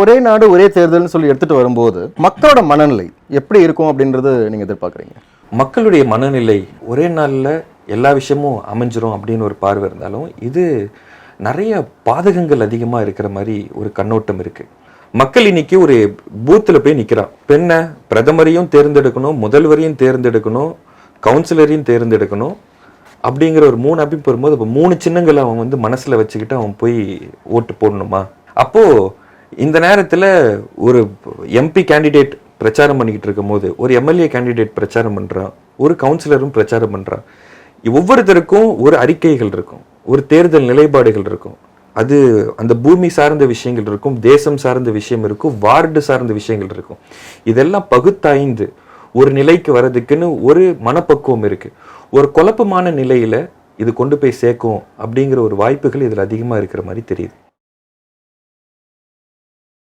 ஒரே நாடு ஒரே தேர்தல்னு சொல்லி எடுத்துட்டு வரும்போது மக்களோட மனநிலை எப்படி இருக்கும் அப்படின்றது நீங்க எதிர்பார்க்குறீங்க? மக்களுடைய மனநிலை ஒரே நாளில் எல்லா விஷயமும் அமைஞ்சிரும் அப்படின்னு ஒரு பார்வை இருந்தாலும், இது நிறைய பாதகங்கள் அதிகமாக இருக்கிற மாதிரி ஒரு கண்ணோட்டம் இருக்கு. மக்கள் இன்னைக்கு ஒரு பூத்தில் போய் நிற்கிறான். பெண்ணை பிரதமரையும் தேர்ந்தெடுக்கணும், முதல்வரையும் தேர்ந்தெடுக்கணும், கவுன்சிலரையும் தேர்ந்தெடுக்கணும் அப்படிங்கிற ஒரு 3 அமைப்பு வரும்போது, இப்போ 3 சின்னங்களை அவன் வந்து மனசில் வச்சுக்கிட்டு அவன் போய் ஓட்டு போடணுமா? அப்போது இந்த நேரத்தில் ஒரு எம்பி கேண்டிடேட் பிரச்சாரம் பண்ணிக்கிட்டு இருக்கும் போது, ஒரு எம்எல்ஏ கேண்டிடேட் பிரச்சாரம் பண்ணுறான், ஒரு கவுன்சிலரும் பிரச்சாரம் பண்ணுறான். ஒவ்வொருத்தருக்கும் ஒரு அறிக்கைகள் இருக்கும், ஒரு தேர்தல் நிலைப்பாடுகள் இருக்கும். அது அந்த பூமி சார்ந்த விஷயங்கள் இருக்கும், தேசம் சார்ந்த விஷயம் இருக்கும், வார்டு சார்ந்த விஷயங்கள் இருக்கும். இதெல்லாம் பகுத்தாய்ந்து ஒரு நிலைக்கு வர்றதுக்குன்னு ஒரு மனப்பக்குவம் இருக்கு. ஒரு குழப்பமான நிலையில இது கொண்டு போய் சேர்க்கும் அப்படிங்கிற ஒரு வாய்ப்புகள் இதில் அதிகமாக இருக்கிற மாதிரி தெரியுது.